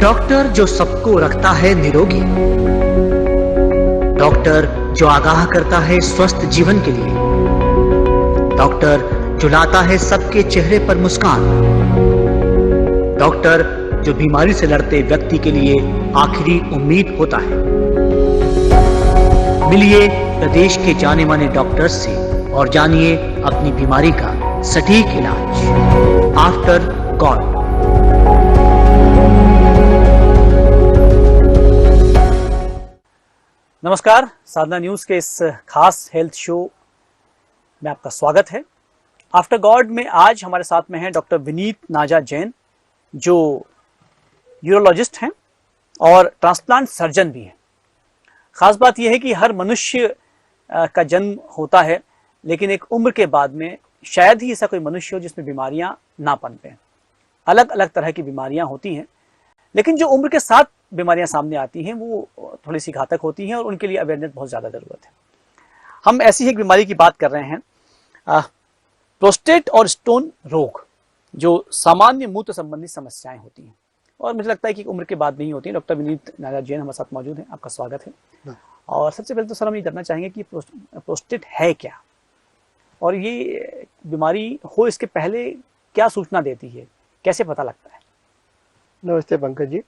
Doctor जो सबको रखता है निरोगी, डॉक्टर जो आगाह करता है स्वस्थ जीवन के लिए, डॉक्टर जो लाता है सबके चेहरे पर मुस्कान, डॉक्टर जो बीमारी से लड़ते व्यक्ति के लिए आखिरी उम्मीद होता है। मिलिए प्रदेश के जाने माने डॉक्टर्स से और जानिए अपनी बीमारी का सटीक इलाज। After God. नमस्कार, साधना न्यूज के इस खास हेल्थ शो में आपका स्वागत है। आफ्टर गॉड में आज हमारे साथ में हैं डॉक्टर विनीत नाजा जैन, जो यूरोलॉजिस्ट हैं और ट्रांसप्लांट सर्जन भी हैं। खास बात यह है कि हर मनुष्य का जन्म होता है, लेकिन एक उम्र के बाद में शायद ही ऐसा कोई मनुष्य हो जिसमें बीमारियां ना पनपें। अलग अलग तरह की बीमारियां होती हैं, लेकिन जो उम्र के साथ बीमारियां सामने आती हैं वो थोड़ी सी घातक होती हैं और उनके लिए अवेयरनेस बहुत ज़्यादा ज़रूरत है। हम ऐसी ही एक बीमारी की बात कर रहे हैं, प्रोस्टेट और स्टोन रोग, जो सामान्य मूत्र संबंधी समस्याएं होती हैं और मुझे लगता है कि उम्र के बाद नहीं होती हैं। डॉक्टर विनीत नाजा जैन हमारे साथ मौजूद हैं, आपका स्वागत है। और सबसे पहले तो सर हम ये जानना चाहेंगे कि प्रोस्टेट है क्या, और ये बीमारी हो इसके पहले क्या सूचना देती है, कैसे पता लगता है? नमस्ते पंकज जी।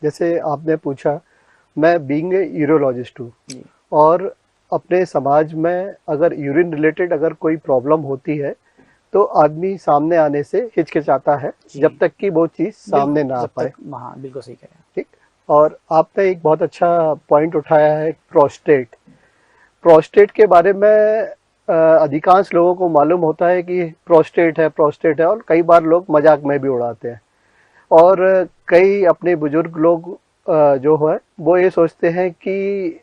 जैसे आपने पूछा, मैं बीइंग ए यूरोलॉजिस्ट हूँ और अपने समाज में अगर यूरिन रिलेटेड अगर कोई प्रॉब्लम होती है तो आदमी सामने आने से हिचकिचाता है जब तक कि वो चीज़ सामने ना आ पाए। हाँ, बिल्कुल सही कह रहे हैं। ठीक। और आपने एक बहुत अच्छा पॉइंट उठाया है, प्रोस्टेट। प्रोस्टेट के बारे में अधिकांश लोगों को मालूम होता है कि प्रोस्टेट है और कई बार लोग मजाक में भी उड़ाते हैं। और कई अपने बुजुर्ग लोग जो है वो ये सोचते हैं कि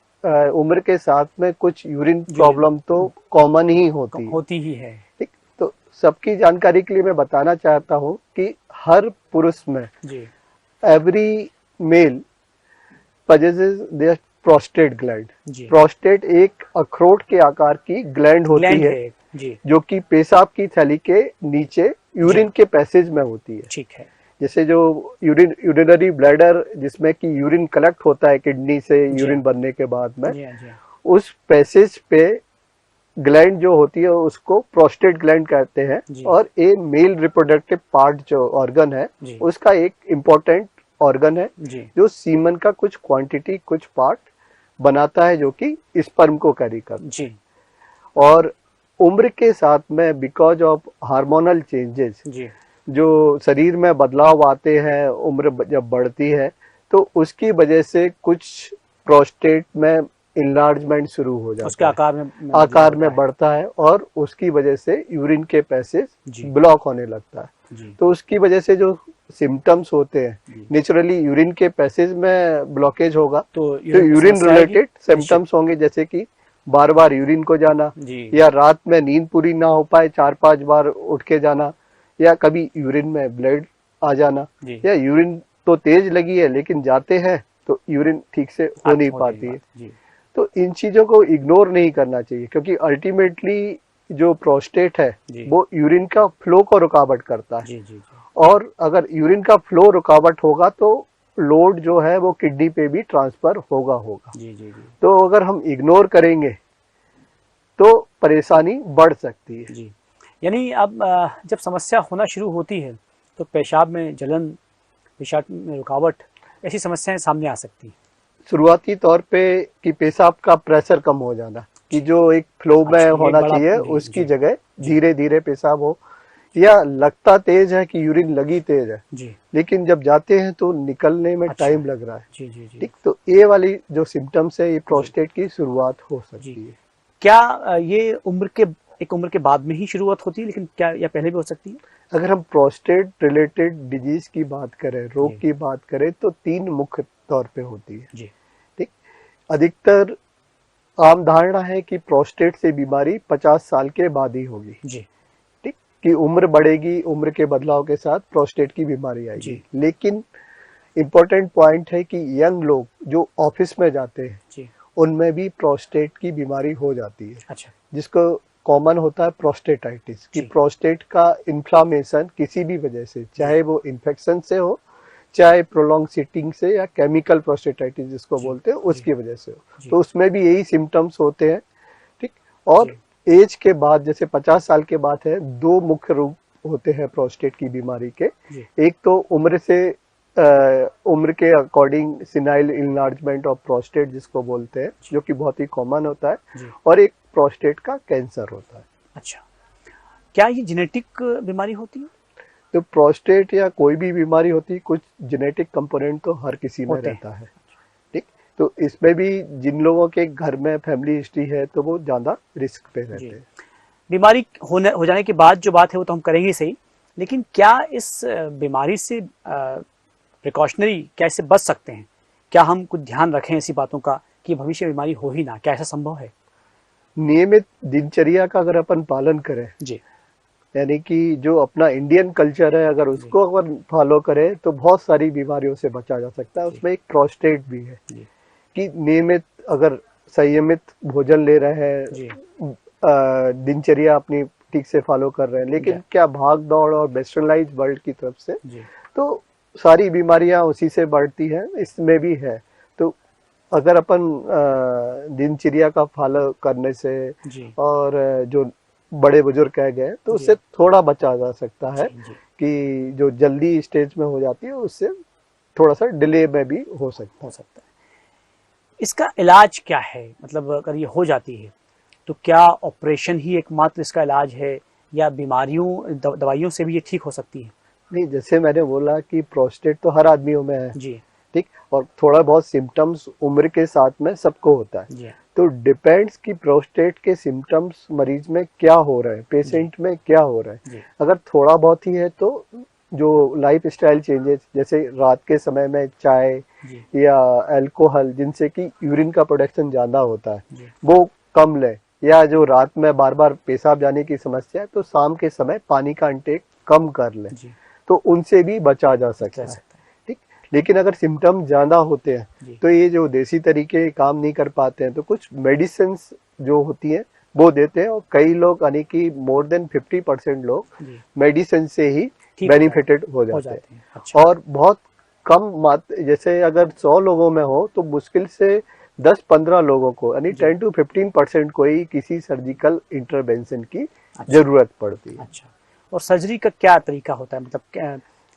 उम्र के साथ में कुछ यूरिन प्रॉब्लम तो कॉमन ही होती ही है। ठीक। तो सबकी जानकारी के लिए मैं बताना चाहता हूँ कि हर पुरुष में every male possesses their prostate gland. Prostate एक अखरोट के आकार की ग्लैंड होती है जो कि पेशाब की थैली के नीचे यूरिन के पैसेज में होती है। ठीक है। जैसे जो यूरिनरी ब्लैडर जिसमें कि यूरिन कलेक्ट होता है किडनी से यूरिन बनने के बाद में, उस पैसेज पे ग्लैंड जो होती है उसको प्रोस्टेट ग्लैंड कहते हैं। और ए मेल रिप्रोडक्टिव पार्ट जो ऑर्गन है उसका एक इम्पोर्टेंट ऑर्गन है जो सीमन का कुछ क्वांटिटी कुछ पार्ट बनाता है जो कि स्पर्म को कैरी करता है। और उम्र के साथ में बिकॉज ऑफ हार्मोनल चेंजेस जो शरीर में बदलाव आते हैं उम्र जब बढ़ती है तो उसकी वजह से कुछ प्रोस्टेट में इनलार्जमेंट शुरू हो जाता है, उसके आकार में बढ़ता है और उसकी वजह से यूरिन के पैसेज ब्लॉक होने लगता है। तो उसकी वजह से जो सिम्टम्स होते हैं, नेचुरली यूरिन के पैसेज में ब्लॉकेज होगा तो यूरिन रिलेटेड सिम्टम्स होंगे, जैसे कि बार बार यूरिन को जाना, या रात में नींद पूरी ना हो पाए 4-5 बार उठ के जाना, या कभी यूरिन में ब्लड आ जाना, या यूरिन तो तेज लगी है लेकिन जाते हैं तो यूरिन ठीक से हो नहीं पाती है। तो इन चीजों को इग्नोर नहीं करना चाहिए क्योंकि अल्टीमेटली जो प्रोस्टेट है वो यूरिन का फ्लो को रुकावट करता है। और अगर यूरिन का फ्लो रुकावट होगा तो लोड जो है वो किडनी पे भी ट्रांसफर होगा। तो अगर हम इग्नोर करेंगे तो परेशानी बढ़ सकती है। यानी अब जब समस्या होना शुरू होती है तो पेशाब में जलन, पेशाब में रुकावट, ऐसी समस्याएं सामने आ सकती हैं। शुरुआती तौर पे कि पेशाब का प्रेशर कम हो जाना, कि जो एक फ्लो में होना चाहिए उसकी जगह धीरे धीरे पेशाब हो, या लगता तेज है कि यूरिन लगी तेज है लेकिन जब जाते हैं तो निकलने में टाइम लग रहा है। ठीक। तो ये वाली जो सिम्टम्स है ये प्रोस्टेट की शुरुआत हो सकती है। क्या ये एक उम्र के बाद में ही शुरुआत होती है, लेकिन क्या या पहले भी हो सकती है? अगर हम प्रोस्टेट रिलेटेड डिजीज की बात करें, रोग की बात करें, तो 3 मुख्य तौर पे होती है। ठीक। अधिकतर आम धारणा है कि प्रोस्टेट से बीमारी 50 साल के बाद ही होगी। ठीक। कि उम्र बढ़ेगी, उम्र के बदलाव के साथ प्रोस्टेट की बीमारी आएगी। लेकिन इम्पोर्टेंट पॉइंट है कि यंग लोग जो ऑफिस में जाते हैं उनमें भी प्रोस्टेट की बीमारी हो जाती है। अच्छा। जिसको कॉमन होता है प्रोस्टेटाइटिस, कि प्रोस्टेट का इन्फ्लामेशन किसी भी वजह से, चाहे वो इन्फेक्शन से हो चाहे प्रोलॉन्ग सिटिंग से या केमिकल प्रोस्टेटाइटिस जिसको बोलते हैं उसकी वजह से हो, तो उसमें भी यही सिम्टम्स होते हैं। ठीक, और एज के बाद जैसे 50 साल के बाद है, दो मुख्य रूप होते हैं प्रोस्टेट की बीमारी के। एक तो उम्र के according senile enlargement of prostate जिसको बोलते हैं, जो कि बहुत ही कॉमन होता है, और एक प्रोस्टेट का कैंसर होता है। अच्छा, क्या ये जेनेटिक बीमारी होती है? तो प्रोस्टेट या कोई भी बीमारी होती है, कुछ जेनेटिक कंपोनेंट तो हर किसी में रहता है। ठीक, तो इसमें भी जिन लोगों के घर में फैमिली हिस्ट्री है तो वो ज्यादा रिस्क पे रहते हैं। बीमारी हो जाने के बाद जो बात है वो तो हम करेंगे सही, लेकिन क्या इस बीमारी से प्रिकॉशनरी कैसे बच सकते हैं? क्या हम कुछ ध्यान रखें ऐसी बातों का कि भविष्य में बीमारी हो ही ना? क्या ऐसा संभव है? नियमित दिनचर्या का अगर अपन पालन करें जी, यानी कि जो अपना इंडियन कल्चर है अगर उसको अगर फॉलो करें तो बहुत सारी बीमारियों से बचा जा सकता है। उसमें एक प्रोस्टेट भी है कि नियमित अगर संयमित भोजन ले रहे हैं, दिनचर्या अपनी ठीक से फॉलो कर रहे हैं, लेकिन क्या भाग दौड़ और वेस्टर्नलाइज्ड वर्ल्ड की तरफ से तो सारी बीमारियां उसी से बढ़ती हैं, इसमें भी है। तो अगर अपन दिनचर्या का फॉलो करने से और जो बड़े बुजुर्ग कह गए तो उससे थोड़ा बचा जा सकता है कि जो जल्दी स्टेज में हो जाती है उससे थोड़ा सा डिले में भी हो सकता है। इसका इलाज क्या है? मतलब अगर ये हो जाती है तो क्या ऑपरेशन ही एकमात्र इसका इलाज है या बीमारियों दवाइयों से भी ये ठीक हो सकती है? नहीं, जैसे मैंने बोला कि प्रोस्टेट तो हर आदमियों में है जी, ठीक, और थोड़ा बहुत सिम्टम्स उम्र के साथ में सबको होता है जी। तो डिपेंड्स कि प्रोस्टेट के सिम्टम्स मरीज में क्या हो रहा है, पेशेंट में क्या हो रहा है। अगर थोड़ा बहुत ही है तो जो लाइफ स्टाइल चेंजेस जैसे रात के समय में चाय या अल्कोहल जिनसे कि यूरिन का प्रोडक्शन ज्यादा होता है वो कम ले, या जो रात में बार बार पेशाब जाने की समस्या है तो शाम के समय पानी का इंटेक कम कर ले, तो उनसे भी बचा जा सकता है। ठीक, लेकिन अगर सिम्टम ज्यादा होते हैं तो ये जो देसी तरीके काम नहीं कर पाते हैं तो कुछ मेडिसिन जो होती है वो देते हैं, और कई लोग यानी कि मोर देन 50% लोग मेडिसिन से ही बेनिफिटेड हो जाते हैं। अच्छा। और बहुत कम मात्रा, जैसे अगर 100 लोगों में हो तो मुश्किल से 10-15 लोगों को यानी 10 to 15% को ही किसी सर्जिकल इंटरवेंशन की जरूरत पड़ती है। अच्छा, और सर्जरी का क्या तरीका होता है? मतलब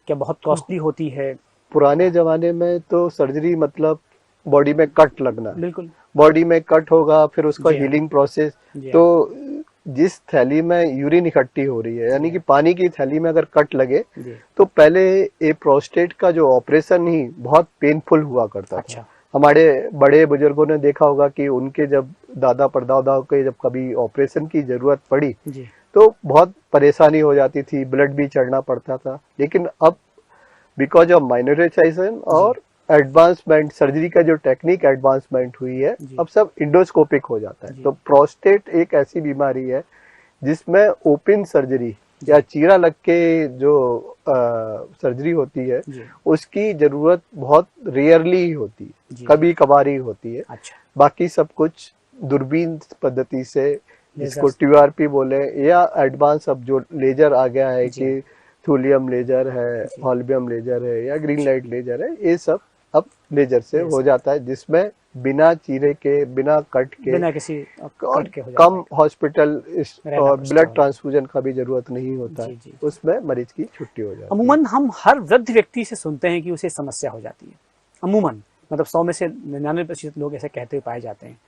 क्या बहुत कॉस्टली होती है? पुराने जमाने में तो सर्जरी मतलब बॉडी में कट लगना, बिल्कुल बॉडी में कट होगा, फिर उसका हीलिंग प्रोसेस, तो जिस थैली में यूरिन इकट्ठी हो रही है यानी कि पानी की थैली में अगर कट लगे तो पहले ये प्रोस्टेट का जो ऑपरेशन ही बहुत पेनफुल हुआ करता था। हमारे बड़े बुजुर्गों ने देखा होगा कि उनके जब दादा परदादा के जब कभी ऑपरेशन की जरूरत पड़ी तो बहुत परेशानी हो जाती थी, ब्लड भी चढ़ना पड़ता था। लेकिन अब बिकॉज ऑफ माइनराइजेशन और एडवांसमेंट, सर्जरी का जो टेक्निक एडवांसमेंट हुई है, अब सब इंडोस्कोपिक हो जाता है। तो प्रोस्टेट एक ऐसी बीमारी है जिसमें ओपन सर्जरी या चीरा लग के जो सर्जरी होती है उसकी जरूरत बहुत रेयरली ही होती है, कभी कभार ही होती है। अच्छा। बाकी सब कुछ दूरबीन पद्धति से, जिसको टीआरपी बोले, या एडवांस अब जो लेजर आ गया है कि थूलियम लेजर है, हॉल्बियम लेजर है या ग्रीन लाइट लेजर है, ये सब अब लेजर से हो जाता है, जिसमें बिना चीरे के, बिना कट के, बिना किसी कट के हो जाता है। कम हॉस्पिटल और ब्लड ट्रांसफ्यूजन का भी जरूरत नहीं होता है, उसमें मरीज की छुट्टी हो जाती है। अमूमन हम हर वृद्ध व्यक्ति से सुनते हैं कि उसे समस्या हो जाती है, अमूमन मतलब 100 में से 99% लोग ऐसे कहते हुए पाए जाते हैं।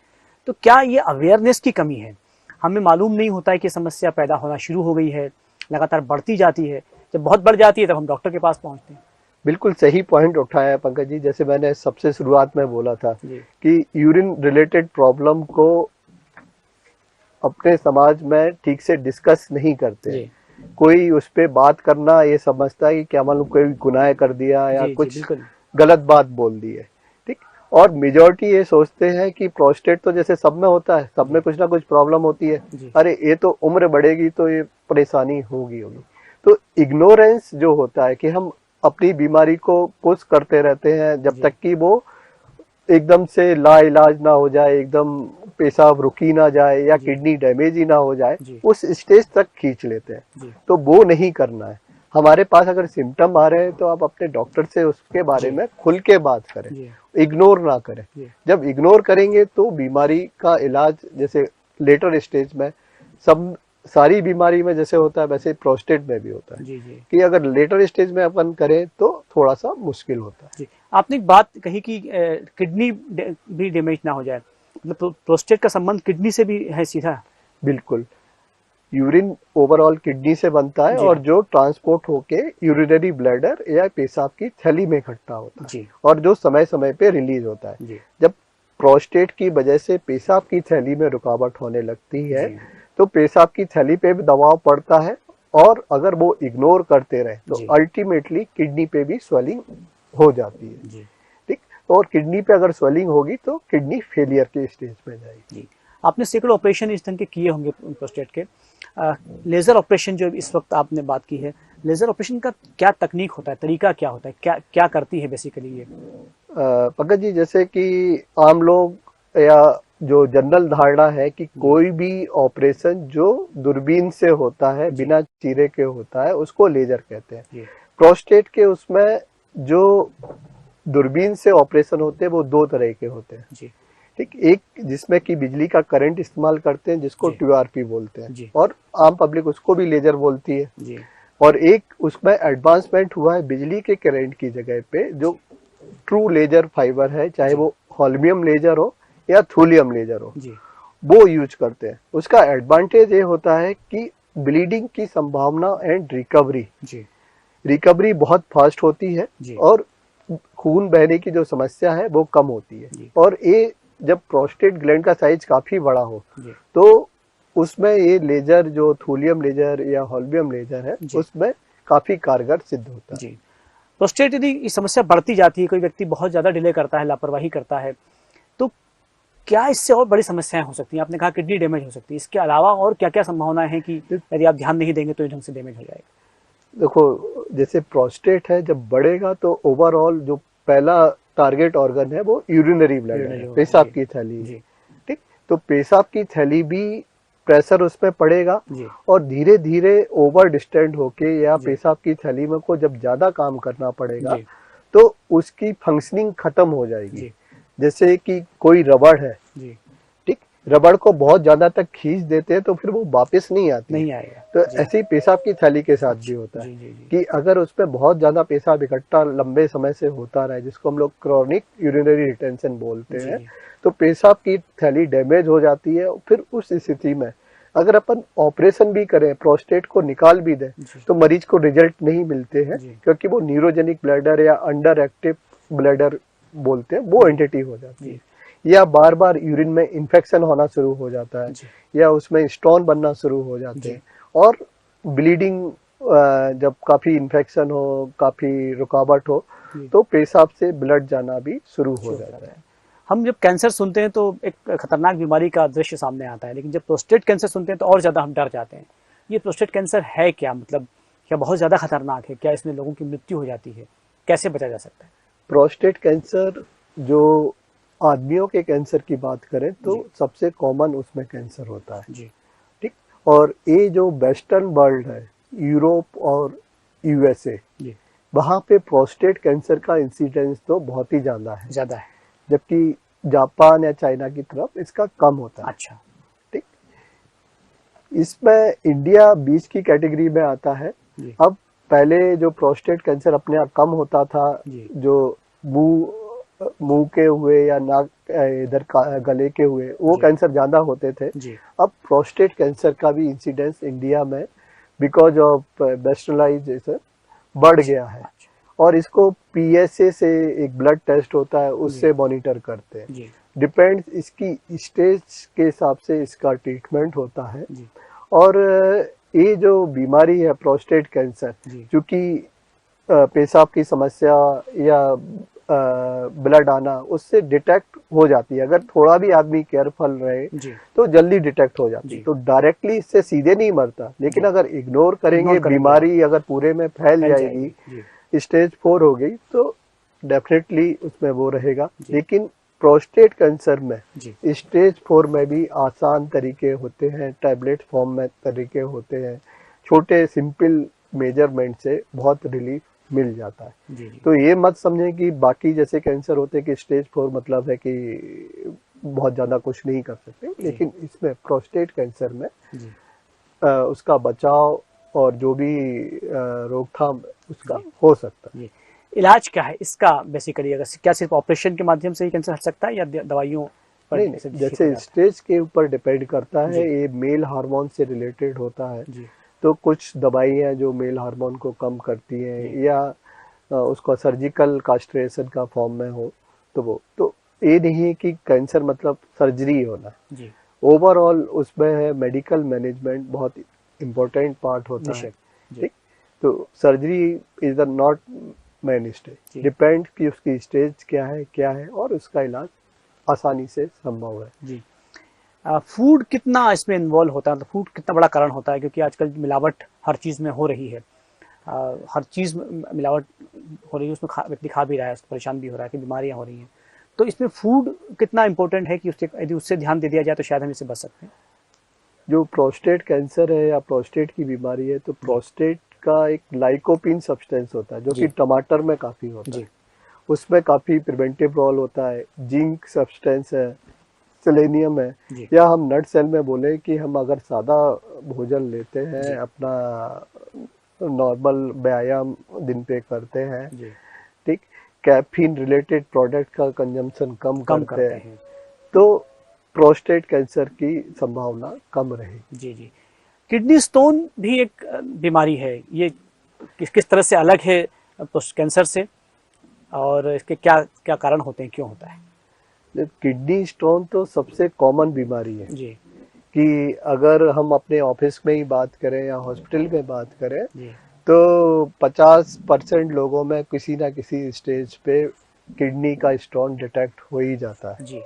तो क्या ये अवेयरनेस की कमी है? हमें मालूम नहीं होता है कि समस्या पैदा होना शुरू हो गई है, लगातार बढ़ती जाती है, जब बहुत बढ़ जाती है तब हम डॉक्टर के पास पहुंचते हैं। बिल्कुल सही पॉइंट उठाया है पंकज जी। जैसे मैंने सबसे शुरुआत में बोला था कि यूरिन रिलेटेड प्रॉब्लम को अपने समाज में ठीक से डिस्कस नहीं करते। कोई उस पे बात करना ये समझता है कि क्या मालूम कोई गुनाह कर दिया या कुछ गलत बात बोल दी है। ठीक, और मेजॉरिटी ये सोचते हैं कि प्रोस्टेट तो जैसे सब में होता है, सब में कुछ ना कुछ प्रॉब्लम होती है, अरे ये तो उम्र बढ़ेगी तो ये परेशानी होगी। तो इग्नोरेंस जो होता है कि हम अपनी बीमारी को पुश करते रहते हैं जब तक कि वो एकदम से ला इलाज ना हो जाए, एकदम पेशाब रुकी ना जाए या किडनी डैमेज ही ना हो जाए, उस स्टेज तक खींच लेते हैं। तो वो नहीं करना है। हमारे पास अगर सिम्टम आ रहे हैं तो आप अपने डॉक्टर से उसके बारे में खुल के बात करें, इग्नोर ना करें। जब इग्नोर करेंगे तो बीमारी का इलाज जैसे लेटर स्टेज में सब सारी बीमारी में जैसे होता है वैसे प्रोस्टेट में भी होता है कि अगर लेटर स्टेज में अपन करें तो थोड़ा सा मुश्किल होता है। आपने एक बात कही कि किडनी भी डैमेज ना हो जाए, मतलब प्रोस्टेट का संबंध किडनी से भी है सीधा? बिल्कुल, यूरिन ओवरऑल किडनी से बनता है और जो ट्रांसपोर्ट होके यूरिनरी ब्लैडर या पेशाब की थैली में इकट्ठा होता है और जो समय समय पे रिलीज होता है। जब प्रोस्टेट की वजह से पेशाब की थैली में रुकावट होने लगती है तो पेशाब की थैली पे भी दबाव पड़ता है और अगर वो इग्नोर करते रहे तो अल्टीमेटली किडनी पे भी स्वेलिंग हो जाती है। ठीक, और किडनी पे अगर स्वेलिंग होगी तो किडनी फेलियर के स्टेज में जाएगी। आपने सैकड़ों ऑपरेशन इस ढंग के किए होंगे प्रोस्टेट के। लेजर ऑपरेशन जो इस वक्त आपने बात की है, लेजर ऑपरेशन का क्या तकनीक होता है, तरीका क्या होता है, क्या क्या करती है बेसिकली ये? पंकज जी, जैसे कि आम लोग या जो जनरल धारणा है कि कोई भी ऑपरेशन जो दूरबीन से होता है बिना चीरे के होता है उसको लेजर कहते हैं। प्रोस्टेट के उसमें जो दूरबीन से ऑपरेशन होते हैं वो दो तरह के होते हैं। ठीक, एक जिसमें कि बिजली का करंट इस्तेमाल करते हैं जिसको TURP बोलते हैं और आम पब्लिक उसको भी लेजर बोलती है। और एक उसमें एडवांसमेंट हुआ है बिजली के करंट की जगह पे जो ट्रू लेजर फाइबर है, चाहे वो होल्मियम लेजर हो या थूलियम लेजर हो, वो यूज करते हैं। उसका एडवांटेज ये होता है कि ब्लीडिंग की संभावना एंड रिकवरी बहुत फास्ट होती है और खून बहने की जो समस्या है वो कम होती है। और ये जब प्रोस्टेट ग्लैंड का साइज काफी बड़ा हो तो उसमें ये लेजर जो थूलियम लेजर या होल्मियम लेजर है उसमें काफी कारगर सिद्ध होता है। प्रोस्टेट यदि इस समस्या बढ़ती जाती है, कोई व्यक्ति बहुत ज्यादा डिले करता है, लापरवाही करता है, तो क्या इससे और बड़ी समस्याएं हो सकती हैं? आपने कहा किडनी डैमेज हो सकती है, इसके अलावा और क्या क्या संभावना है कि यदि आप ध्यान नहीं देंगे तो इस ढंग से डैमेज हो जाएगा? देखो, जैसे प्रोस्टेट है जब बढ़ेगा तो ओवरऑल जो पहला टारगेट ऑर्गन है वो यूरिनरी ब्लैडर है, पेशाब की थैली। ठीक, तो पेशाब की थैली भी प्रेशर उसमें पड़ेगा और धीरे धीरे ओवर डिस्टेंड होके या पेशाब की थैली में को जब ज्यादा काम करना पड़ेगा तो उसकी फंक्शनिंग खत्म हो जाएगी। जैसे कि कोई रबड़ है, ठीक, रबड़ को बहुत ज्यादा तक खींच देते हैं तो फिर वो वापस नहीं आएगा। तो ऐसे ही पेशाब की थैली के साथ भी होता है कि अगर उसमें बहुत ज्यादा पेशाब इकट्ठा लंबे समय से होता रहे जिसको हम लोग क्रॉनिक यूरिनरी रिटेंशन बोलते हैं, तो पेशाब की थैली डैमेज हो जाती है। फिर उस स्थिति में अगर अपन ऑपरेशन भी करें, प्रोस्टेट को निकाल भी दें तो मरीज को रिजल्ट नहीं मिलते हैं क्योंकि वो न्यूरोजेनिक ब्लैडर या अंडर एक्टिव ब्लैडर बोलते हैं वो एंटिटी हो जाती है, या बार बार यूरिन में इन्फेक्शन होना शुरू हो जाता है या उसमें स्टोन बनना शुरू हो जाते हैं और ब्लीडिंग जब काफी इन्फेक्शन हो, काफी रुकावट हो तो पेशाब से ब्लड जाना भी शुरू हो जाता है। हम जब कैंसर सुनते हैं तो एक खतरनाक बीमारी का दृश्य सामने आता है, लेकिन जब प्रोस्टेट कैंसर सुनते हैं तो और ज्यादा हम डर जाते हैं। ये प्रोस्टेट कैंसर है क्या, मतलब क्या बहुत ज्यादा खतरनाक है, क्या इसमें लोगों की मृत्यु हो जाती है, कैसे बचा जा सकता है? प्रोस्टेट कैंसर जो आदमियों के कैंसर की बात करें तो सबसे कॉमन उसमें कैंसर होता है। ठीक, और ये जो वेस्टर्न वर्ल्ड है, यूरोप और USA, वहाँ पे प्रोस्टेट कैंसर का इंसिडेंस तो बहुत ही ज्यादा है, जबकि जापान या चाइना की तरफ इसका कम होता है। अच्छा, ठीक, इसमें इंडिया बीच की कैटेगरी में आता है। अब पहले जो प्रोस्टेट कैंसर अपने आप कम होता था, जो मुंह के हुए या नाक इधर गले के हुए वो कैंसर ज्यादा होते थे। अब प्रोस्टेट कैंसर का भी इंसिडेंस इंडिया में बिकॉज ऑफ वेस्टर्नाइजेशन बढ़ गया है और इसको PSA से एक ब्लड टेस्ट होता है उससे मॉनिटर करते हैं। डिपेंड्स इसकी स्टेज के हिसाब से इसका ट्रीटमेंट होता है। और ये जो बीमारी है प्रोस्टेट कैंसर, क्योंकि पेशाब की समस्या या ब्लड आना उससे डिटेक्ट हो जाती है, अगर थोड़ा भी आदमी केयरफुल रहे तो जल्दी डिटेक्ट हो जाती है। तो डायरेक्टली इससे सीधे नहीं मरता, लेकिन अगर इग्नोर करेंगे बीमारी अगर पूरे में फैल जाएगी, स्टेज 4 हो गई तो डेफिनेटली उसमें वो रहेगा। लेकिन प्रोस्टेट कैंसर में स्टेज 4 में भी आसान तरीके होते हैं, टैबलेट फॉर्म में तरीके होते हैं, छोटे सिंपल मेजरमेंट से बहुत रिलीफ मिल जाता है। जी जी तो ये मत समझें कि बाकी जैसे कैंसर होते हैं कि स्टेज 4 मतलब है कि बहुत ज़्यादा कुछ नहीं कर सकते, लेकिन इसमें प्रोस्टेट कैंसर में जी उसका बचाव और जो भी रोकथाम उसका हो सकता है। जी। इलाज क्या है इसका बेसिकली? अगर क्या सिर्फ ऑपरेशन के माध्यम से ही कैंसर हट सकता है या दवाइयों पर नहीं ऐसे नहीं, ठीक हो जैसे जाता स्टेज के ऊपर डिपेंड करता है, जी। ये मेल हार्मोन से रिलेटेड होता है। है? जी तो कुछ दवाइयाँ जो मेल हार्मोन को कम करती जी हैं या उसका सर्जिकल कास्ट्रेशन का फॉर्म में हो तो वो तो ये नहीं है कि कैंसर मतलब सर्जरी होना। जी ओवरऑल उसमें है मेडिकल मैनेजमेंट बहुत इम्पोर्टेंट पार्ट होता है। निश्चित जी ठीक, तो surgery is the not main stage, जी डिपेंड कि उसकी स्टेज क्या है और उसका इलाज आसानी से संभव है। जी। फूड कितना इसमें इन्वॉल्व होता है, मतलब फूड कितना बड़ा कारण होता है? क्योंकि आजकल मिलावट हर चीज़ में हो रही है। हर चीज़ में मिलावट हो रही है, उसमें व्यक्ति खा भी रहा है, उसको परेशान भी हो रहा है कि बीमारियां हो रही हैं। तो इसमें फूड कितना इंपॉर्टेंट है कि उससे यदि उससे ध्यान दे दिया जाए तो शायद हम इससे बच सकते हैं। जो प्रोस्टेट कैंसर है या प्रोस्टेट की बीमारी है तो प्रोस्टेट का एक लाइकोपिन सब्सटेंस होता है जो कि जी टमाटर में काफ़ी होता जी है। उसमें काफ़ी प्रिवेंटिव रोल होता है। जिंक सब्सटेंस है, सेलेनियम है, जी या हम नट सेल में बोले कि हम अगर सादा भोजन लेते हैं, जी अपना नॉर्मल व्यायाम दिन पे करते हैं, जी ठीक, कैफीन रिलेटेड प्रोडक्ट का कंजम्पशन कम कम करते करते हैं, हैं। तो प्रोस्टेट कैंसर की संभावना कम रहेगी। जी जी। किडनी स्टोन भी एक बीमारी है, ये किस तरह से अलग है कैंसर से, और इसके क्या क्या कारण होते हैं, क्यों होता है? किडनी स्टोन तो सबसे कॉमन बीमारी है जी कि अगर हम अपने ऑफिस में ही बात करें या हॉस्पिटल में बात करें जी तो 50% लोगों में किसी ना किसी स्टेज पे किडनी का स्टोन डिटेक्ट हो ही जाता है। जी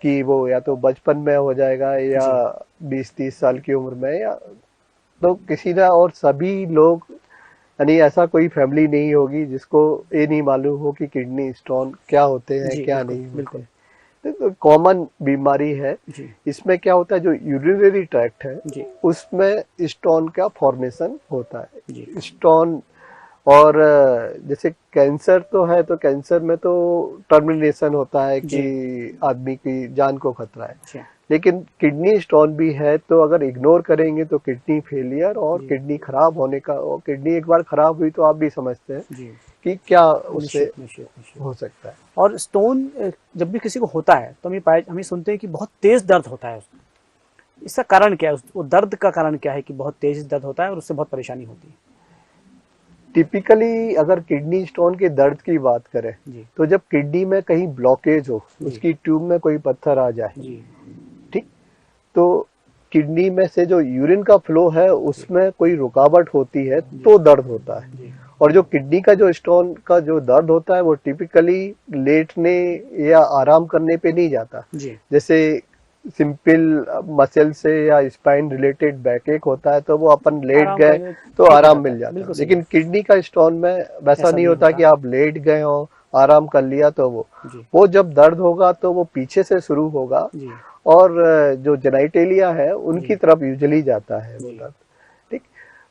कि वो या तो बचपन में हो जाएगा या जी 20-30 साल की उम्र में, या तो किसी ना, और सभी लोग, यानी ऐसा कोई फैमिली नहीं होगी जिसको ये नहीं मालूम हो कि किडनी स्टोन क्या होते हैं जी क्या बिल्कुल नहीं होते बिल्कुल। हैं। तो कॉमन बीमारी है। जी इसमें क्या होता है, जो यूरिनरी ट्रैक्ट है जी उसमें स्टोन का फॉर्मेशन होता जी है। स्टोन, और जैसे कैंसर तो है तो कैंसर में तो टर्मिनेशन होता है कि जी आदमी की जान को खतरा है। अच्छा लेकिन किडनी स्टोन भी है तो अगर इग्नोर करेंगे तो किडनी फेलियर और जी किडनी खराब होने का, और किडनी एक बार खराब हुई तो आप भी समझते हैं जी कि क्या उससे निश्चित निश्चित निश्चित। हो सकता है। और स्टोन जब भी किसी को होता है तो हम ये सुनते हैं कि बहुत तेज दर्द होता है उसमें। इसका कारण क्या है? वो दर्द का कारण क्या है कि बहुत तेज दर्द होता है और उससे बहुत परेशानी होती है? टिपिकली अगर किडनी स्टोन के दर्द की बात करें जी तो जब किडनी में कहीं ब्लॉकेज हो, जी उसकी ट्यूब में कोई पत्थर आ जाए, जी ठीक, तो किडनी में से जो यूरिन का फ्लो है जी उसमें कोई रुकावट होती है जी तो दर्द होता है। जी और जो किडनी का जो स्टोन का जो दर्द होता है वो टिपिकली लेटने या आराम करने पे नहीं जाता। जी जैसे सिंपल मसल से या स्पाइन रिलेटेड बैकएक होता है तो वो अपन लेट आराम गए करेंगे तो ठीक हो आराम जाता मिल है, जाता है। बिल्कुल सही लेकिन है। किडनी का स्टोन में वैसा ऐसा नहीं नहीं होता होता। कि आप लेट गए हो आराम कर लिया तो जी वो जब दर्द होगा तो वो पीछे से शुरू होगा जी और जो जेनाइटेलिया है जी उनकी तरफ यूजुअली जाता है वो जी दर्द। ठीक,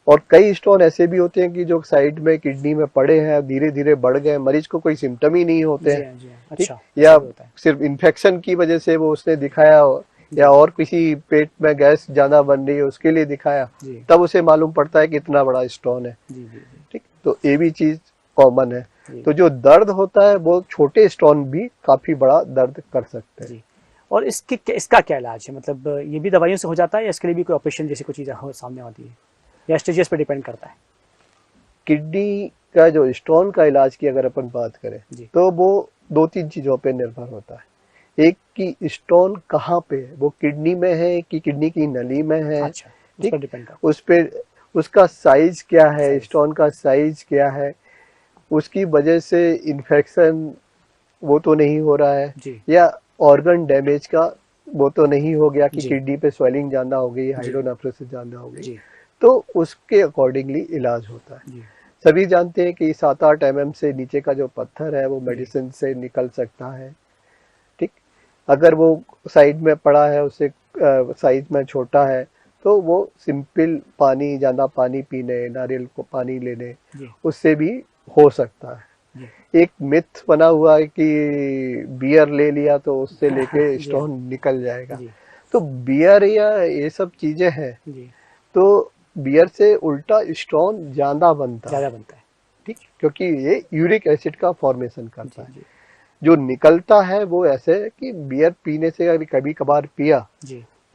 और कई स्टोन ऐसे भी होते हैं कि जो साइड में किडनी में पड़े हैं धीरे धीरे बढ़ गए, मरीज को कोई सिम्टम ही नहीं होते जी हैं। हाँ जी हाँ, ठीक, अच्छा ऐसा या भी होता है। सिर्फ इन्फेक्शन की वजह से वो उसने दिखाया हो, या जी और किसी पेट में गैस ज्यादा बन रही है उसके लिए दिखाया, जी तब उसे मालूम पड़ता है कि इतना बड़ा स्टोन है। जी जी जी ठीक, तो ये भी चीज कॉमन है। जी तो जो दर्द होता है वो छोटे स्टोन भी काफी बड़ा दर्द कर सकते हैं। जी। और इसका क्या इलाज है? मतलब ये भी दवाइयों से हो जाता है या इसके लिए भी कोई ऑपरेशन जैसी कोई चीज़ सामने आती है, या स्टेजेस पे डिपेंड करता है? किडनी का जो स्टोन का इलाज की अगर अपन बात करें जी तो वो 2-3 चीजों पे निर्भर होता है। एक कि स्टोन कहाँ पे है, वो किडनी में है कि किडनी की नली में है। अच्छा, उस ठीक, पर डिपेंड करता उस पे उसका साइज क्या है है, साइज। स्टोन का साइज क्या है, उसकी वजह से इन्फेक्शन वो तो नहीं हो रहा है, जी या ऑर्गन डैमेज का वो तो नहीं हो गया कि जी किडनी पे स्वेलिंग ज्यादा हो गई, जी हाइड्रोनेफ्रोसिस ज्यादा हो गई, जी तो उसके अकॉर्डिंगली इलाज होता है। जी सभी जानते हैं कि 7-8 mm से नीचे का जो पत्थर है वो जी मेडिसिन से निकल सकता है। ठीक, अगर वो साइड में पड़ा है उससे साइज में छोटा है तो वो सिंपल पानी, ज्यादा पानी पीने, नारियल को पानी लेने, उससे भी हो सकता है। एक मिथ बना हुआ है कि बियर ले लिया तो उससे लेके स्टोन निकल जाएगा। तो बियर या ये सब चीजें हैं, तो बियर से उल्टा स्टोन ज्यादा बनता है, ठीक, क्योंकि ये यूरिक एसिड का फॉर्मेशन करता है। जो निकलता है वो ऐसे है कि बियर पीने से अगर कभी कभार पिया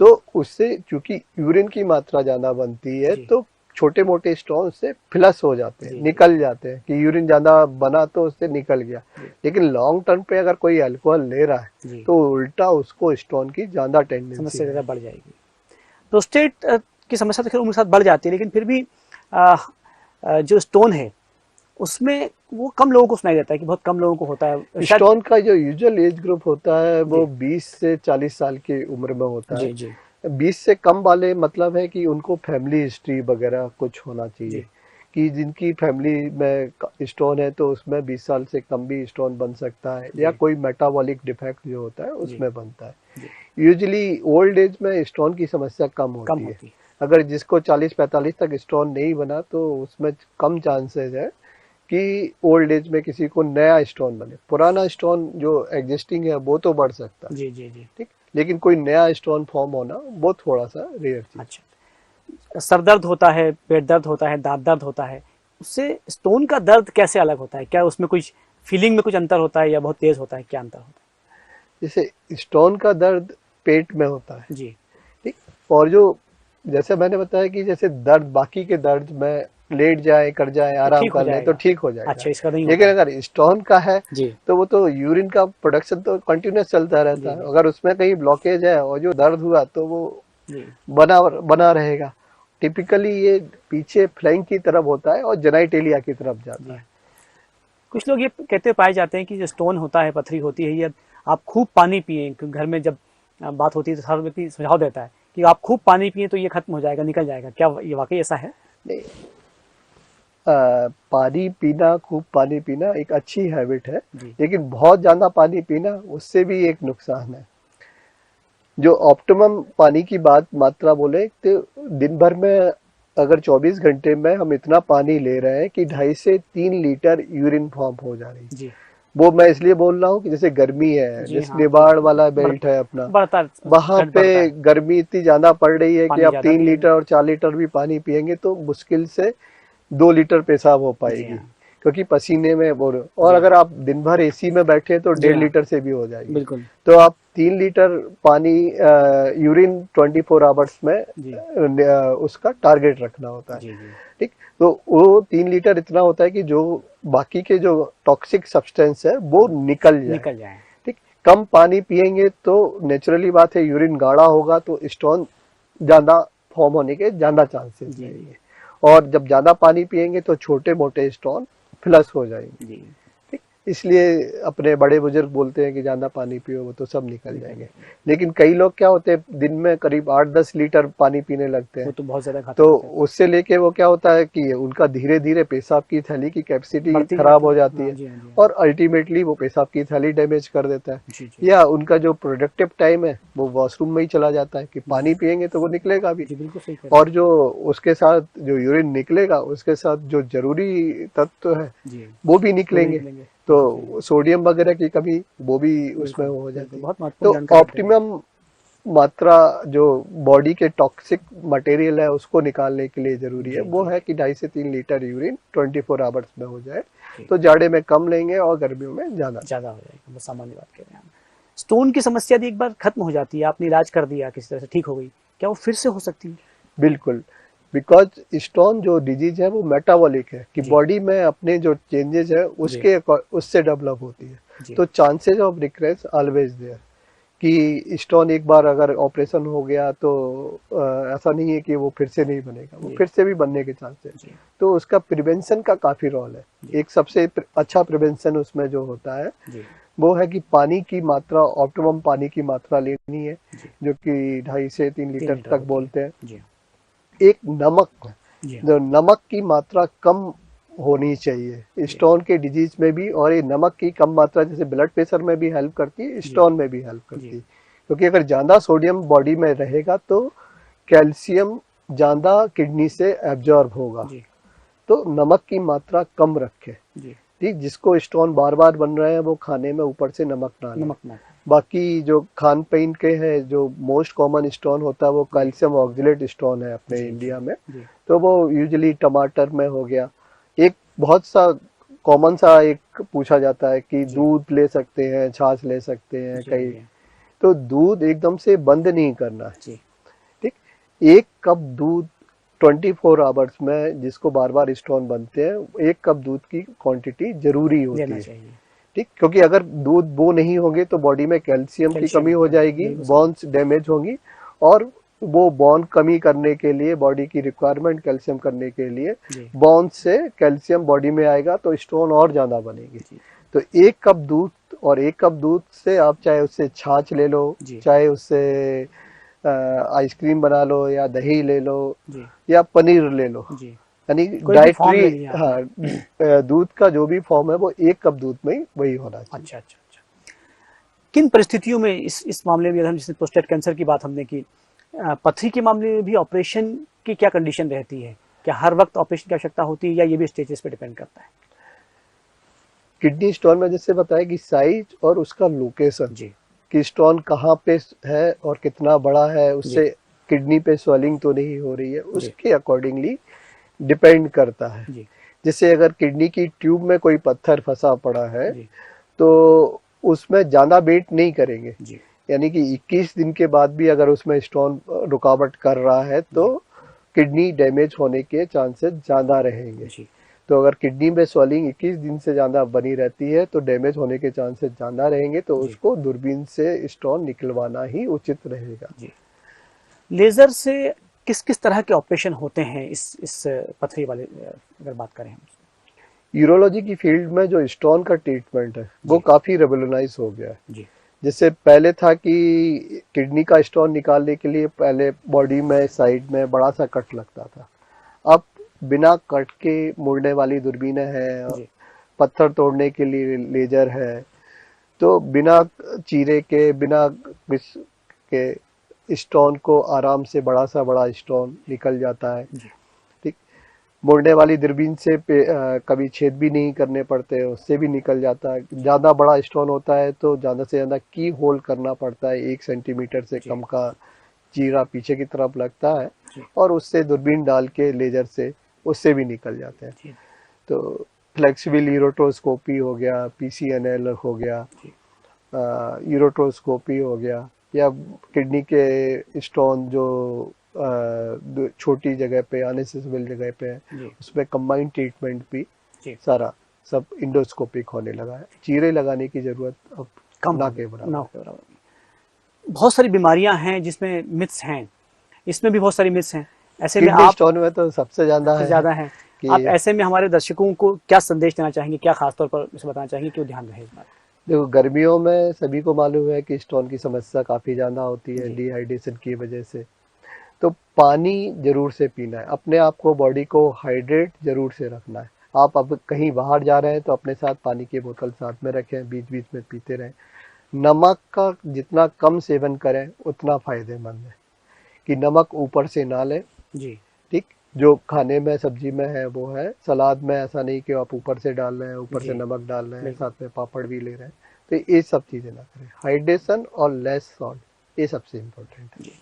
तो उससे चूंकि यूरिन की मात्रा ज्यादा बनती है तो छोटे मोटे स्टोन से फ्लश हो जाते हैं, निकल जाते हैं कि यूरिन ज्यादा बना तो उससे निकल गया। लेकिन लॉन्ग टर्म पे अगर कोई अल्कोहल ले रहा है तो उल्टा उसको स्टोन की ज्यादा टेंडेंसी, समस्या ज्यादा बढ़ जाएगी। प्रोस्टेट की समस्या तो खैर उम्र के साथ बढ़ जाती है, लेकिन फिर भी जो स्टोन है उसमें वो कम लोगों को सुनाई देता है कि बहुत कम लोगों को होता है। स्टोन का जो यूजुअल एज ग्रुप होता है वो 20 से 40 साल की उम्र में होता है। 20 से कम वाले मतलब है कि उनको फैमिली हिस्ट्री वगैरह कुछ होना चाहिए, कि जिनकी फैमिली में स्टोन है तो उसमें 20 साल से कम भी स्टोन बन सकता है, या कोई मेटाबॉलिक डिफेक्ट जो होता है उसमें बनता है। यूजुअली ओल्ड एज में स्टोन की समस्या कम होती है। अगर जिसको 40-45 तक स्टोन नहीं बना तो उसमें कम चांसेस है कि ओल्ड एज में किसी को नया स्टोन बने। पुराना स्टोन जो एग्जिस्टिंग है वो तो बढ़ सकता है, ठीक, लेकिन कोई नया स्टोन फॉर्म होना वो थोड़ा सा रेयर चीज। अच्छा, सर दर्द होता है, पेट दर्द होता है, दांत दर्द होता है, उससे स्टोन का दर्द कैसे अलग होता है? क्या उसमें कुछ फीलिंग में कुछ अंतर होता है या बहुत तेज होता है? क्या अंतर होता है? जैसे स्टोन का दर्द पेट में होता है, जी, ठीक, और जो जैसे मैंने बताया कि जैसे दर्द बाकी के दर्द में लेट जाए, कर जाए, आराम कर ले तो ठीक हो जाएगा। अच्छा, इसका नहीं लेकिन होता अगर स्टोन का है जी, तो वो तो यूरिन का प्रोडक्शन तो कंटिन्यूस चलता रहता है। अगर उसमें कहीं ब्लॉकेज है और जो दर्द हुआ तो वो बना रहेगा। टिपिकली ये पीछे फ्लैंक की तरफ होता है और जेनाइटेलिया की तरफ जाता है। कुछ लोग ये कहते पाए जाते हैं कि जो स्टोन होता है, पथरी होती है, ये आप खूब पानी पिए। घर में जब बात होती है तो हर व्यक्ति सुझाव देता है कि आप खूब पानी पिए तो ये खत्म हो जाएगा, निकल जाएगा। क्या ये वाकई ऐसा है? नहीं, पानी पीना, खूब पानी पीना एक अच्छी हैबिट है, लेकिन बहुत ज्यादा पानी पीना उससे भी एक नुकसान है। जो ऑप्टिमम पानी की मात्रा बोले तो दिन भर में अगर 24 घंटे में हम इतना पानी ले रहे हैं कि 2.5 से 3 लीटर यूरिन फॉर्म हो जा रही है। वो मैं इसलिए बोल रहा हूँ कि जैसे गर्मी है, जैसे निबाड़ वाला बेल्ट है अपना, वहां पे गर्मी इतनी ज्यादा पड़ रही है कि आप 3 लीटर और 4 लीटर भी पानी पियेंगे तो मुश्किल से 2 लीटर पेशाब हो पाएगी, क्योंकि पसीने में बोल। और अगर आप दिन भर एसी में बैठे तो 1.5 लीटर से भी हो जाएगी। बिल्कुल। तो आप 3 लीटर पानी यूरिन 24 आवर्स में उसका टारगेट रखना होता है, ठीक। तो वो 3 लीटर इतना होता है कि जो बाकी के जो टॉक्सिक सब्सटेंस है वो निकल जाए, ठीक। कम पानी पिएंगे तो नेचुरली बात है यूरिन गाढ़ा होगा तो स्टोन ज्यादा फॉर्म होने के ज्यादा चांसेस रहेंगे, और जब ज्यादा पानी पिएंगे तो छोटे मोटे स्टोन फ्लश हो जाएंगे, ठीक। इसलिए अपने बड़े बुजुर्ग बोलते हैं कि ज्यादा पानी पियो वो तो सब निकल जाएंगे। लेकिन कई लोग क्या होते हैं दिन में करीब 8-10 लीटर पानी पीने लगते हैं, वो तो बहुत ज्यादा, तो उससे लेके वो क्या होता है कि उनका धीरे धीरे पेशाब की थैली की कैपेसिटी खराब हो जाती है, और अल्टीमेटली वो पेशाब की थैली डैमेज कर देता है, या उनका जो प्रोडक्टिव टाइम है वो वॉशरूम में ही चला जाता है कि पानी पिएंगे तो वो निकलेगा भी, और जो उसके साथ जो यूरिन निकलेगा उसके साथ जो जरूरी तत्व है वो भी निकलेंगे, तो सोडियम वगैरह की कमी वो भी उसमें हो जाती है। तो ऑप्टिमम मात्रा जो बॉडी के टॉक्सिक मटेरियल है उसको निकालने के लिए जरूरी है वो है कि 2.5 से 3 लीटर यूरिन 24 आवर्स में हो जाए, तो जाड़े में कम लेंगे और गर्मियों में ज्यादा हो जाएगा। बस सामान्य बात कह रहे हैं। स्टोन की समस्या यदि एक बार खत्म हो जाती है, आपने इलाज कर दिया, किसी तरह से ठीक हो गई, क्या वो फिर से हो सकती है? बिल्कुल, बिकॉज स्टोन जो डिजीज है वो मेटाबॉलिक है कि बॉडी में अपने जो चेंजेस है उससे डेवलप होती है, तो chances of recurrence always there, कि स्टोन एक बार अगर ऑपरेशन हो गया तो ऐसा नहीं है कि वो फिर से नहीं बनेगा, वो फिर से भी बनने के चांसेस। तो उसका प्रिवेंशन का काफी रोल है। एक सबसे अच्छा प्रिवेंशन उसमें जो होता है वो है कि पानी की मात्रा, ऑप्टिमम पानी की मात्रा लेनी है, जो कि 2.5 से 3 लीटर तक बोलते हैं। एक नमक, जो नमक की मात्रा कम होनी चाहिए स्टोन के डिजीज में भी, और ये नमक की कम मात्रा जैसे ब्लड प्रेशर में भी हेल्प करती है, स्टोन में भी हेल्प करती है, क्योंकि अगर ज्यादा सोडियम बॉडी में रहेगा तो कैल्शियम ज्यादा किडनी से एब्जॉर्ब होगा, जी तो नमक की मात्रा कम रखें। जी, ठीक, जिसको स्टोन बार बार बन रहे हैं वो खाने में ऊपर से नमक ना लें। नमक ना। बाकी जो खान पीन के हैं, जो मोस्ट कॉमन स्टोन होता है वो कैल्शियम ऑक्जेलेट स्टोन है अपने जी इंडिया जी में। जी तो वो यूजुअली टमाटर में हो गया। एक बहुत सा कॉमन सा एक पूछा जाता है कि जी दूध ले सकते हैं, छाछ ले सकते हैं जी कई, जी तो दूध एकदम से बंद नहीं करना है। जी ठीक, एक कप दूध 24 आवर्स में, जिसको बार बार स्टोन बनते हैं, एक कप दूध की क्वांटिटी जरूरी होती लेना है। चाहिए। ठीक, क्योंकि अगर दूध वो नहीं होंगे तो बॉडी में कैल्शियम की कैल्शियम कमी हो जाएगी, बिल्कुल सही। बोन्स डैमेज होंगी, और वो बोन कमी करने के लिए, बॉडी की रिक्वायरमेंट कैल्शियम करने के लिए जी बोन्स से कैल्शियम बॉडी में आएगा तो स्टोन और ज्यादा बनेगी। जी तो एक कप दूध, और एक कप दूध से आप चाहे उससे छाछ ले लो, जी चाहे उससे आइसक्रीम बना लो, या दही ले लो, जी या पनीर ले लो, जी, यानी कोई भी फॉर्म डाइटरी, ले लिया आपने। हाँ, दूध का जो भी फॉर्म है वो एक कप दूध में ही वही होना चाहिए। अच्छा अच्छा अच्छा, किन परिस्थितियों में इस मामले में, अगर हम जैसे प्रोस्टेट कैंसर की बात हमने की, पथरी के मामले में भी ऑपरेशन की क्या कंडीशन रहती है? क्या हर वक्त ऑपरेशन की आवश्यकता होती है, या ये भी स्टेजेस पे डिपेंड करता है? किडनी स्टोन में जैसे बताया कि साइज और उसका लोकेशन, जी कि स्टोन कहाँ पे है और कितना बड़ा है, जी उससे किडनी पे स्वेलिंग तो नहीं हो रही है, जी उसके अकॉर्डिंगली डिपेंड करता है। जी जैसे अगर किडनी की ट्यूब में कोई पत्थर फंसा पड़ा है जी तो उसमें ज़्यादा वेट नहीं करेंगे, जी यानी कि 21 दिन के बाद भी अगर उसमें स्टोन रुकावट कर रहा है तो जी किडनी डैमेज होने के चांसेस ज़्यादा रहेंगे। जी तो अगर किडनी में स्वेलिंग 21 दिन से ज़्यादा बनी रहती है तो डैमेज होने के चांसेस ज़्यादा रहेंगे, तो जी उसको दूरबीन से स्टोन निकलवाना ही उचित रहेगा। जी, लेजर से किस किस तरह के ऑपरेशन होते हैं इस पथरी वाले, अगर बात करें हम? यूरोलॉजी की फील्ड में जो स्टोन का ट्रीटमेंट है वो जी काफ़ी रेवोल्यूनाइज हो गया है। जी जैसे पहले था कि किडनी का स्टोन निकालने के लिए पहले बॉडी में साइड में बड़ा सा कट लगता था, अब बिना कट के मुड़ने वाली दूरबीनें हैं, जी पत्थर तोड़ने के लिए लेजर है, तो बिना चीरे के, बिना किस के स्टोन को आराम से बड़ा सा बड़ा स्टोन निकल जाता है। जी ठीक, मुड़ने वाली दूरबीन से कभी छेद भी नहीं करने पड़ते, उससे भी निकल जाता है। ज़्यादा बड़ा स्टोन होता है तो ज़्यादा से ज़्यादा की होल करना पड़ता है, 1 सेंटीमीटर से जी कम का चीरा पीछे की तरफ लगता है, जी और उससे दूरबीन डाल के लेजर से उससे भी निकल जाते हैं। जी तो फ्लेक्सिबल यूरोट्रोस्कोपी हो गया, पीसीएनएल हो गया, जी यूरोट्रोस्कोपी हो गया, या किडनी के स्टोन जो छोटी जगह पे, अनएसेसिबल जगह पे है, जी उसमें कंबाइंड ट्रीटमेंट भी जी, सारा सब इंडोस्कोपिक होने लगा है। चीरे लगाने की जरूरत अब कम ना हो के गई, बराबर ना है। के बराबर। बहुत सारी बीमारियां हैं जिसमें मिथ्स हैं, इसमें भी बहुत सारी मिथ्स हैं। ऐसे में किडनी आप स्टोन में तो सबसे ज्यादा सबसे है ज्यादा हैं, आप कि ऐसे में हमारे दर्शकों को क्या संदेश देना चाहेंगे, क्या खासतौर पर इसे बताना चाहेंगे कि वो ध्यान रहे इस बात? देखो, गर्मियों में सभी को मालूम है कि स्टोन की समस्या काफी ज्यादा होती है जी डिहाइड्रेशन की वजह से। तो पानी जरूर से पीना है, अपने आप को, बॉडी को हाइड्रेट जरूर से रखना है। आप अब कहीं बाहर जा रहे हैं तो अपने साथ पानी की बोतल साथ में रखें, बीच बीच में पीते रहें। नमक का जितना कम सेवन करें उतना फायदेमंद है, कि नमक ऊपर से ना लें। जी ठीक, जो खाने में सब्जी में है वो है, सलाद में ऐसा नहीं कि आप ऊपर से डाल रहे हैं, ऊपर से जी नमक डाल रहे हैं, बिल्कुल। साथ में पापड़ भी ले रहे हैं। तो ये सब चीजें ना करें, हाइड्रेशन और लेस सॉल्ट, ये सबसे इम्पोर्टेंट है। जी,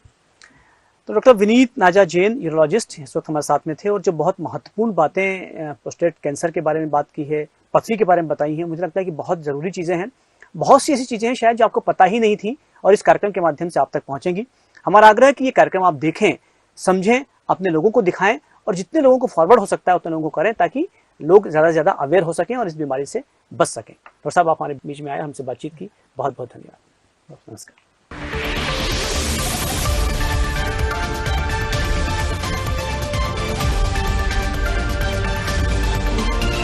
तो डॉक्टर विनीत नाजा जैन, यूरोलॉजिस्ट, इस वक्त हमारे साथ में थे, और जो बहुत महत्वपूर्ण बातें प्रोस्टेट कैंसर के बारे में बात की है, पथरी के बारे में बताई हैं, मुझे लगता है कि बहुत ज़रूरी चीज़ें हैं। बहुत सी ऐसी चीज़ें हैं शायद जो आपको पता ही नहीं थी, और इस कार्यक्रम के माध्यम से आप तक पहुँचेंगी। हमारा आग्रह है कि ये कार्यक्रम आप देखें, समझें, अपने लोगों को दिखाएं, और जितने लोगों को फॉरवर्ड हो सकता है उतने लोगों को करें, ताकि लोग ज़्यादा से ज़्यादा अवेयर हो सकें और इस बीमारी से बच सकें। डॉक्टर साहब, आप हमारे बीच में आए, हमसे बातचीत की, बहुत बहुत धन्यवाद। नमस्कार।